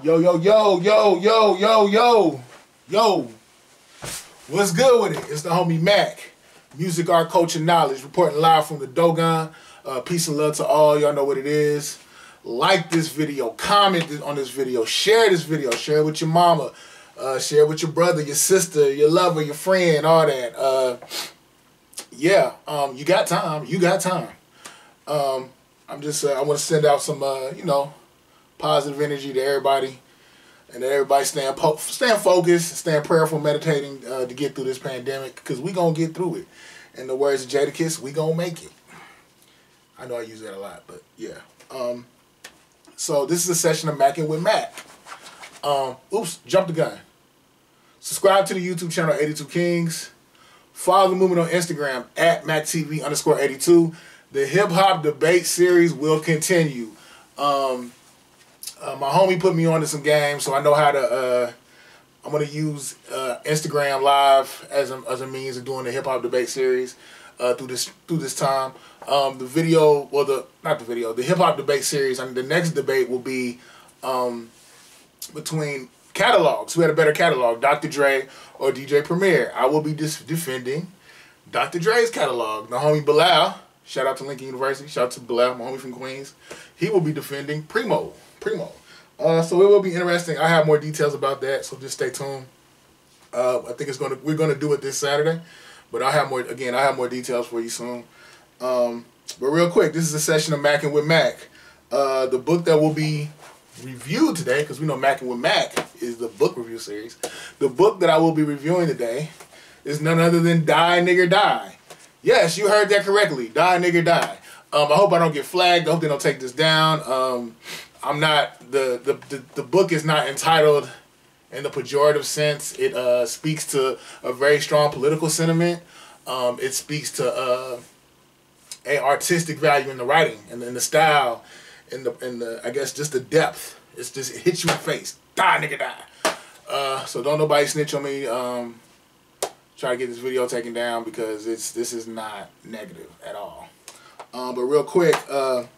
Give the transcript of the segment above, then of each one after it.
Yo, yo, yo, yo, yo, yo, yo, yo. What's good with it? It's the homie Mac. Music, art, culture, knowledge. Reporting live from the Dogon. Peace and love to all. Y'all know what it is. Like this video. Comment on this video. Share this video. Share it with your mama. Share it with your brother, your sister, your lover, your friend, all that. You got time. You got time. I want to send out some, positive energy to everybody, and that everybody staying focused, staying prayerful, meditating to get through this pandemic, because we gonna get through it. In the words of Jadakiss, we gonna make it. I know I use that a lot, but yeah. So this is a session of Mackin with Mack. Oops, jumped the gun. Subscribe to the YouTube channel 82 Kings. Follow the movement on Instagram at MACKTV_82. The hip hop debate series will continue. My homie put me onto some games, so I know how to. I'm gonna use Instagram Live as a means of doing the hip hop debate series through this time. The hip hop debate series. I mean, the next debate will be between catalogs. Who had a better catalog, Dr. Dre or DJ Premier? I will be defending Dr. Dre's catalog. The homie Bilal, shout out to Lincoln University, shout out to Bilal, my homie from Queens. He will be defending Primo. So it will be interesting. I have more details about that, so just stay tuned. I think we're gonna do it this Saturday, but I have more details for you soon. But real quick, this is a session of Mackin with Mack. The book that will be reviewed today, because we know Mackin with Mack is the book review series. The book that I will be reviewing today is none other than Die Nigger Die. Yes, you heard that correctly. Die Nigger Die. I hope I don't get flagged. I hope they don't take this down. I'm not, the book is not entitled in the pejorative sense. It speaks to a very strong political sentiment. It speaks to a artistic value in the writing and in the style, and the I guess just the depth. It hits you in the face. Die nigga die. So don't nobody snitch on me. Try to get this video taken down, because this is not negative at all. But real quick, the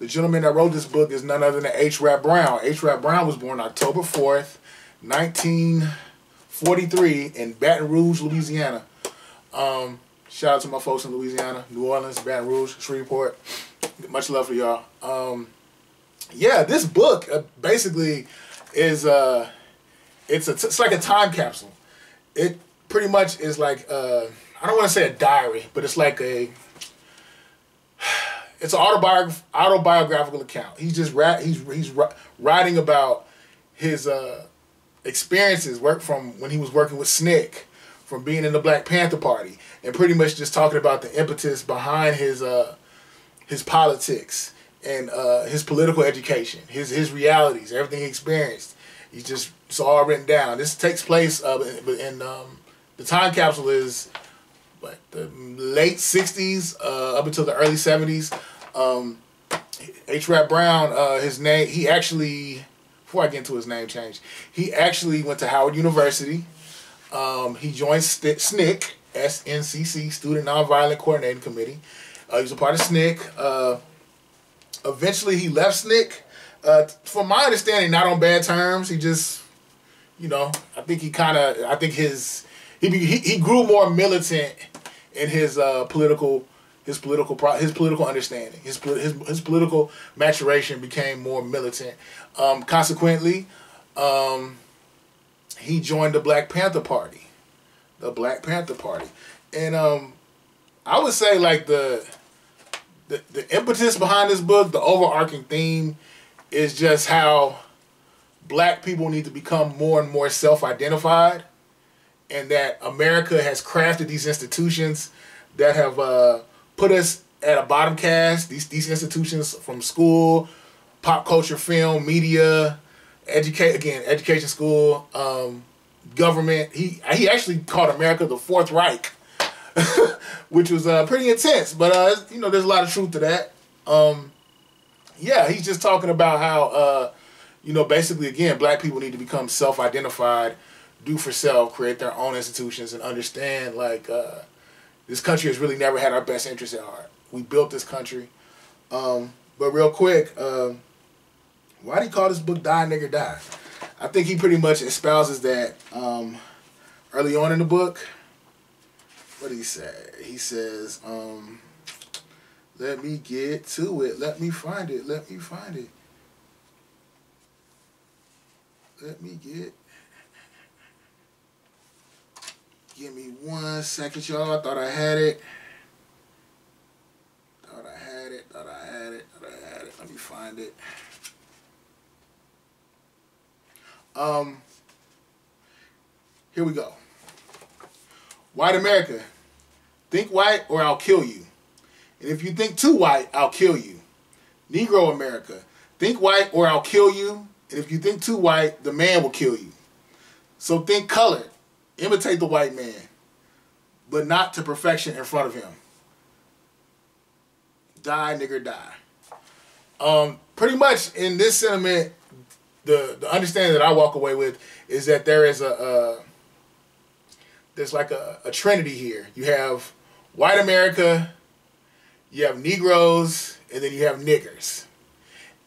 gentleman that wrote this book is none other than HRAPBROWN. HRAPBROWN was born October 4th, 1943 in Baton Rouge, Louisiana. Shout out to my folks in Louisiana, New Orleans, Baton Rouge, Shreveport. Much love for y'all. This book basically is it's like a time capsule. It pretty much is like I don't want to say a diary, but it's like it's an autobiographical account. He's writing about his experiences, from when he was working with Snick, from being in the Black Panther Party, and pretty much just talking about the impetus behind his politics and his political education, his realities, everything he experienced. It's all written down. This takes place in the time capsule is the late 60s up until the early 70s. HRAPBROWN, his name, before I get into his name change, he actually went to Howard University. He joined SNCC, SNCC, Student Nonviolent Coordinating Committee. He was a part of SNCC. Eventually he left SNCC. From my understanding, not on bad terms. He just, I think he grew more militant in his political understanding. His political maturation became more militant. Consequently, he joined the Black Panther Party. And I would say, like, the impetus behind this book, the overarching theme, is just how black people need to become more and more self-identified, and that America has crafted these institutions that have put us at a bottom caste. These institutions, from school, pop culture, film, media, education, school, government. He actually called America the Fourth Reich, which was pretty intense. But there's a lot of truth to that. He's just talking about how basically, again, black people need to become self-identified, do for self, create their own institutions, and understand, like, this country has really never had our best interests at heart. We built this country. But real quick, Why do you call this book Die, Nigger, Die? I think he pretty much espouses that early on in the book. What did he say? He says, let me get to it. Let me find it. Let me find it. Let me get... Give me 1 second, y'all. I thought I had it. Thought I had it. Let me find it. Here we go. White America. Think white or I'll kill you. And if you think too white, I'll kill you. Negro America. Think white or I'll kill you. And if you think too white, the man will kill you. So think colored. Imitate the white man, but not to perfection in front of him. Die, nigger, die. Pretty much in this sentiment, the understanding that I walk away with is that there is there's like a trinity here. You have white America, you have Negroes, and then you have niggers.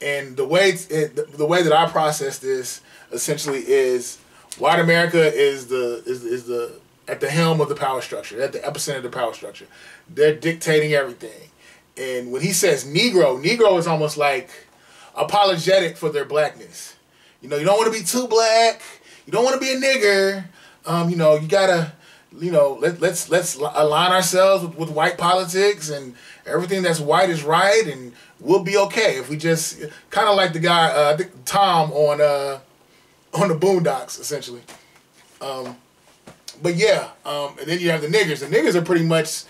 And the way that I process this essentially is white America is the at the helm of the power structure, at the epicenter of the power structure. They're dictating everything. And when he says Negro is almost like apologetic for their blackness. You know, you don't want to be too black. You don't want to be a nigger. You know, you gotta, you know, let's align ourselves with white politics, and everything that's white is right, and we'll be okay if we just kind of like the guy, I think Tom on the Boondocks, essentially. But yeah, and then you have the niggers. The niggers are pretty much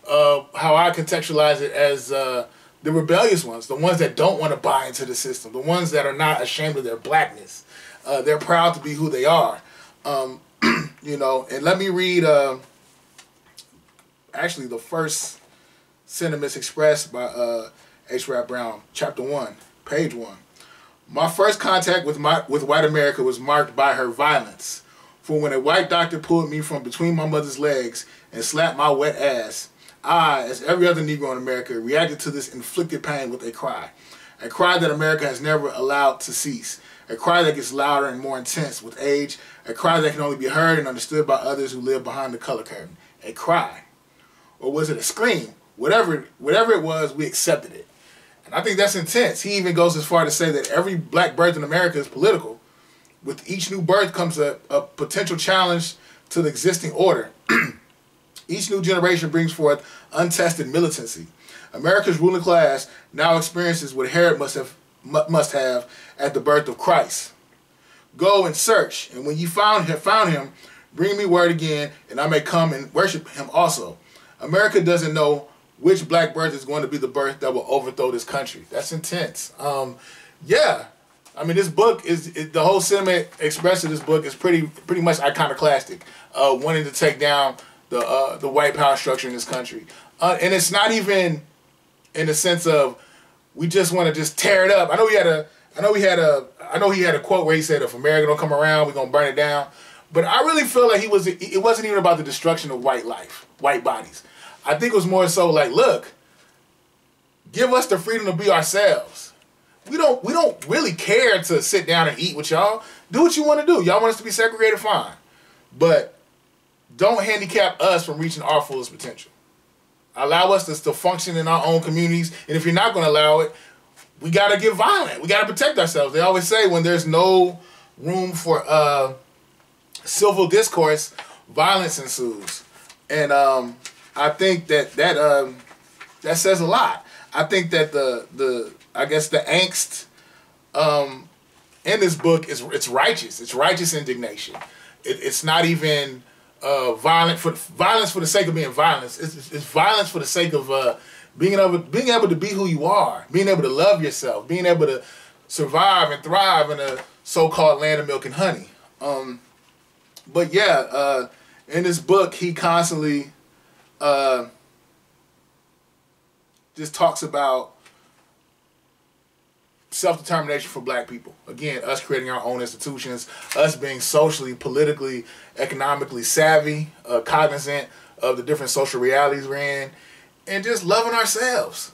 how I contextualize it as the rebellious ones, the ones that don't want to buy into the system, the ones that are not ashamed of their blackness. They're proud to be who they are. You know, and let me read actually the first sentiments expressed by HRAPBROWN, chapter 1, page 1. My first contact with white America was marked by her violence. For when a white doctor pulled me from between my mother's legs and slapped my wet ass, I, as every other Negro in America, reacted to this inflicted pain with a cry that America has never allowed to cease, a cry that gets louder and more intense with age, a cry that can only be heard and understood by others who live behind the color curtain, a cry. Or was it a scream? Whatever it was, we accepted it. And I think that's intense. He even goes as far to say that every black birth in America is political. With each new birth comes a potential challenge to the existing order. Each new generation brings forth untested militancy. America's ruling class now experiences what Herod must have at the birth of Christ. Go and search, and when you found him, bring me word again, and I may come and worship him also. America doesn't know which black birth is going to be the birth that will overthrow this country. That's intense. Yeah. I mean, this book the whole sentiment expressed in this book is pretty much iconoclastic, wanting to take down the white power structure in this country, and it's not even in the sense of we just want to just tear it up. I know he had a quote where he said, "If America don't come around, we're gonna burn it down." But I really feel like it wasn't even about the destruction of white life, white bodies. I think it was more so like, look, give us the freedom to be ourselves. We don't really care to sit down and eat with y'all. Do what you want to do. Y'all want us to be segregated, fine. But don't handicap us from reaching our fullest potential. Allow us to function in our own communities. And if you're not going to allow it, we got to get violent. We got to protect ourselves. They always say when there's no room for civil discourse, violence ensues. And I think that says a lot. I think that I guess the angst in this book it's righteous. It's righteous indignation. It's not even violence for the sake of being violent. It's violence for the sake of being able to be who you are, being able to love yourself, being able to survive and thrive in a so-called land of milk and honey. But yeah, in this book he constantly just talks about self-determination for black people. Again, us creating our own institutions, us being socially, politically, economically savvy, cognizant of the different social realities we're in, and just loving ourselves.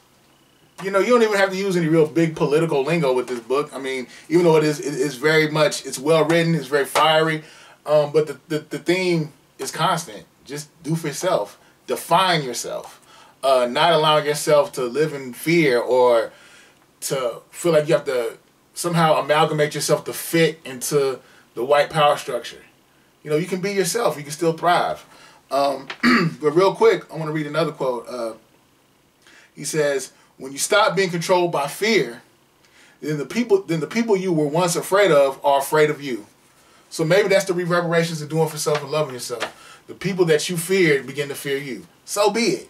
you know, you don't even have to use any real big political lingo with this book. I mean, even though it's very much, it's well written, it's very fiery, but the theme is constant. Just do for yourself. Define yourself. Not allowing yourself to live in fear or to feel like you have to somehow amalgamate yourself to fit into the white power structure. You know, you can be yourself. You can still thrive. But real quick, I want to read another quote. He says, "When you stop being controlled by fear, then the people you were once afraid of are afraid of you." So maybe that's the reverberations of doing for self and loving yourself. The people that you feared begin to fear you. So be it.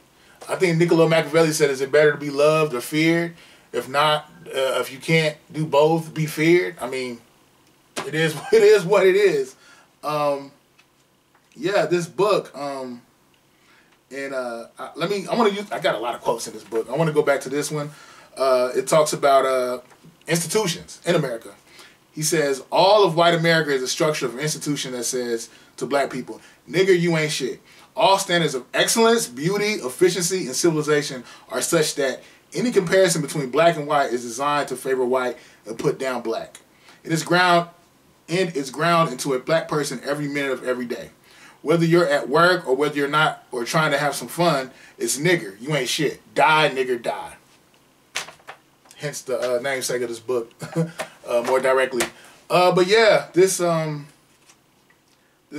I think Niccolo Machiavelli said, "Is it better to be loved or feared? If not, if you can't do both, be feared." I mean, it is what it is. Yeah, this book. I got a lot of quotes in this book. I want to go back to this one. It talks about institutions in America. He says, "All of white America is a structure of an institution that says to black people, 'Nigger, you ain't shit.' All standards of excellence, beauty, efficiency, and civilization are such that any comparison between black and white is designed to favor white and put down black. It is ground into a black person every minute of every day. Whether you're at work or whether you're not or trying to have some fun, it's nigger. You ain't shit. Die, nigger, die." Hence the namesake of this book, more directly. But yeah, this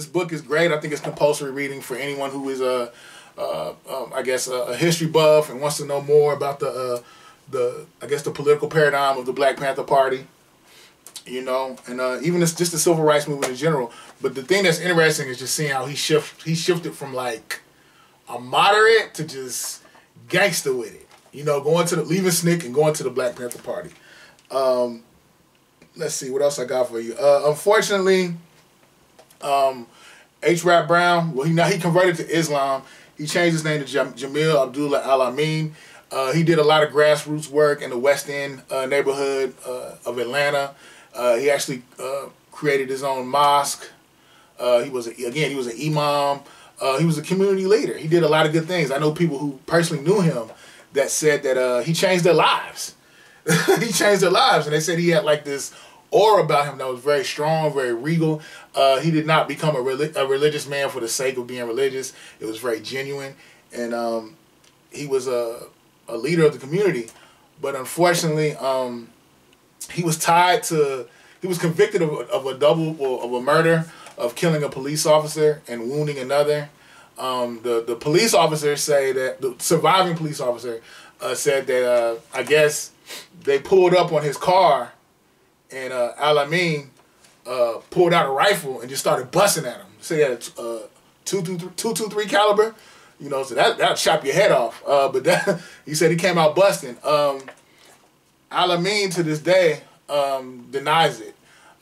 book is great. I think it's compulsory reading for anyone who is I guess a history buff and wants to know more about the political paradigm of the Black Panther Party. You know, and even just the civil rights movement in general. But the thing that's interesting is just seeing how he shifted from like a moderate to just gangster with it. You know, leaving SNCC and going to the Black Panther Party. Let's see what else I got for you. Unfortunately, HRAPBROWN. Well, he converted to Islam. He changed his name to Jamil Abdullah Al-Amin. He did a lot of grassroots work in the West End neighborhood of Atlanta. He actually created his own mosque. He was an imam. He was a community leader. He did a lot of good things. I know people who personally knew him that said that he changed their lives. He changed their lives, and they said he had like this aura about him that was very strong, very regal. He did not become a religious man for the sake of being religious. It was very genuine, and he was a leader of the community. But unfortunately, he was convicted of a murder, of killing a police officer and wounding another. The police officers say that, the surviving police officer said that I guess they pulled up on his car and Al-Amin pulled out a rifle and just started busting at him. Say he had a .223 caliber, you know, so that'll chop your head off. But he said he came out busting. Al-Amin to this day denies it.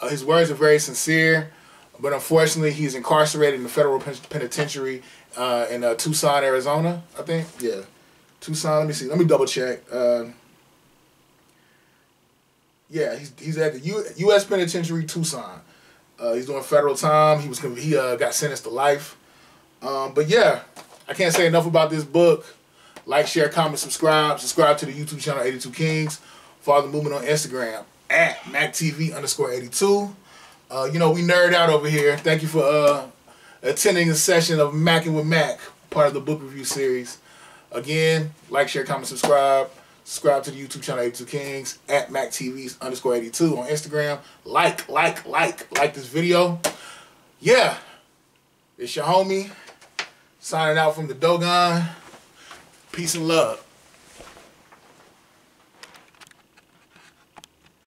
His words are very sincere, but unfortunately he's incarcerated in the federal penitentiary in Tucson, Arizona, I think. Yeah, Tucson. Let me see. Let me double check. Yeah, he's at the U.S. Penitentiary, Tucson. He's doing federal time. He got sentenced to life. But yeah, I can't say enough about this book. Like, share, comment, subscribe. Subscribe to the YouTube channel 82 Kings. Follow the movement on Instagram at MACKTV_82. You know, we nerd out over here. Thank you for attending a session of Mackin with Mac, part of the book review series. Again, like, share, comment, subscribe. Subscribe to the YouTube channel 82 Kings at MACKTV_82 on Instagram. Like this video. Yeah. It's your homie signing out from the Dogon. Peace and love.